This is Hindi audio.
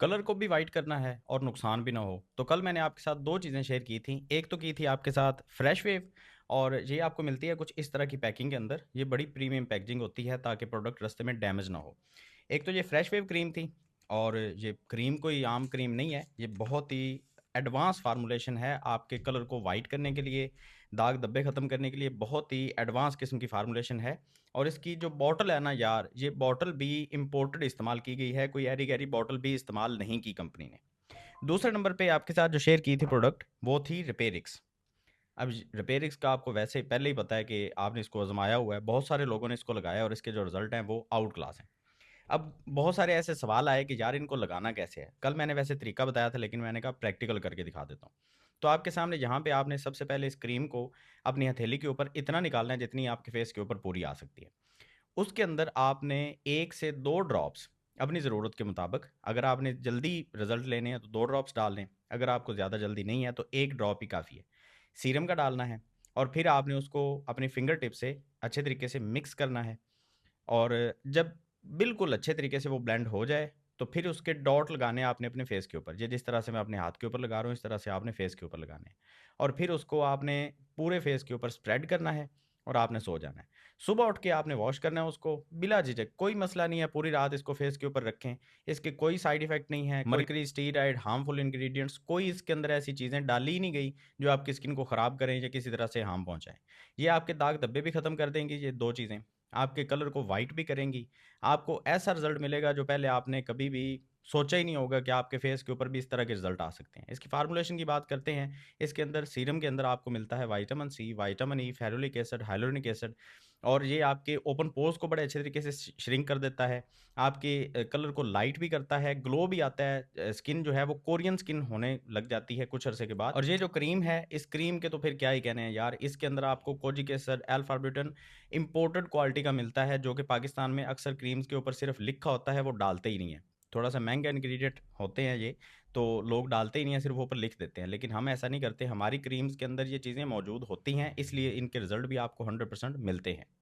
कलर को भी वाइट करना है और नुकसान भी ना हो, तो कल मैंने आपके साथ 2 चीज़ें शेयर की थी। एक तो की थी आपके साथ फ्रेश वेव, और ये आपको मिलती है कुछ इस तरह की पैकिंग के अंदर। ये बड़ी प्रीमियम पैकेजिंग होती है ताकि प्रोडक्ट रास्ते में डैमेज ना हो। एक तो ये फ्रेश वेव क्रीम थी, और ये क्रीम कोई आम क्रीम नहीं है, ये बहुत ही एडवांस फार्मूलेशन है आपके कलर को वाइट करने के लिए, दाग धब्बे ख़त्म करने के लिए बहुत ही एडवांस किस्म की फार्मूलेशन है। और इसकी जो बॉटल है ना यार, ये बॉटल भी इम्पोर्टेड इस्तेमाल की गई है, कोई ऐरी-गैरी बॉटल भी इस्तेमाल नहीं की कंपनी ने। दूसरे नंबर पे आपके साथ जो शेयर की थी प्रोडक्ट, वो थी रिपेयरिक्स। अब रिपेयरिक्स का आपको वैसे ही पहले ही पता है कि आपने इसको आज़माया हुआ है, बहुत सारे लोगों ने इसको लगाया और इसके जो रिज़ल्ट हैं वो आउट क्लास हैं। अब बहुत सारे ऐसे सवाल आए कि यार इनको लगाना कैसे है? कल मैंने वैसे तरीका बताया था, लेकिन मैंने कहा प्रैक्टिकल करके दिखा देता हूँ। तो आपके सामने यहाँ पे आपने सबसे पहले इस क्रीम को अपनी हथेली के ऊपर इतना निकालना है जितनी आपके फेस के ऊपर पूरी आ सकती है। उसके अंदर आपने 1 से 2 ड्रॉप्स अपनी ज़रूरत के मुताबिक, अगर आपने जल्दी रिज़ल्ट लेने हैं तो 2 ड्रॉप्स डाल लें, अगर आपको ज़्यादा जल्दी नहीं है तो 1 ड्रॉप ही काफ़ी है। सीरम का डालना है, और फिर आपने उसको अपनी फिंगर टिप से अच्छे तरीके से मिक्स करना है। और जब बिल्कुल अच्छे तरीके से वो ब्लेंड हो जाए, तो फिर उसके डॉट लगाने हैं आपने अपने फेस के ऊपर। ये जिस तरह से मैं अपने हाथ के ऊपर लगा रहा हूँ, इस तरह से आपने फेस के ऊपर लगाने हैं। और फिर उसको आपने पूरे फेस के ऊपर स्प्रेड करना है, और आपने सो जाना है। सुबह उठ के आपने वॉश करना है उसको बिला झिझक, कोई मसला नहीं है, पूरी रात इसको फेस के ऊपर रखें। इसके कोई साइड इफ़ेक्ट नहीं है, मर्करी, स्टीरॉइड, हार्मफुल इंग्रीडिएंट्स, कोई इसके अंदर ऐसी चीज़ें डाली ही नहीं गई, जो आपकी स्किन को ख़राब करें या किसी तरह से हार्म पहुँचाएँ। ये आपके दाग धब्बे भी ख़त्म कर देंगी ये 2 चीज़ें। आपके कलर को वाइट भी करेंगी। आपको ऐसा रिज़ल्ट मिलेगा जो पहले आपने कभी भी सोचा ही नहीं होगा कि आपके फेस के ऊपर भी इस तरह के रिज़ल्ट आ सकते हैं। इसकी फ़ॉर्मूलेशन की बात करते हैं, इसके अंदर सीरम के अंदर आपको मिलता है vitamin C, vitamin E, ferulic acid, hyaluronic acid, और ये आपके ओपन पोर्स को बड़े अच्छे तरीके से श्रिंक कर देता है। आपके कलर को लाइट भी करता है, ग्लो भी आता है। स्किन जो है वो कोरियन स्किन होने लग जाती है कुछ अरसे के बाद। और ये जो क्रीम है, इस क्रीम के तो फिर क्या ही कहने हैं यार। इसके अंदर आपको kojic acid, alpha-butane imported quality का मिलता है, जो कि पाकिस्तान में अक्सर क्रीम्स के ऊपर सिर्फ लिखा होता है, वो डालते ही नहीं है। थोड़ा-सा महँगा इंग्रीडिएंट होते हैं ये, तो लोग डालते ही नहीं हैं, सिर्फ ऊपर लिख देते हैं। लेकिन हम ऐसा नहीं करते, हमारी क्रीम्स के अंदर ये चीज़ें मौजूद होती हैं, इसलिए इनके रिज़ल्ट भी आपको 100% मिलते हैं।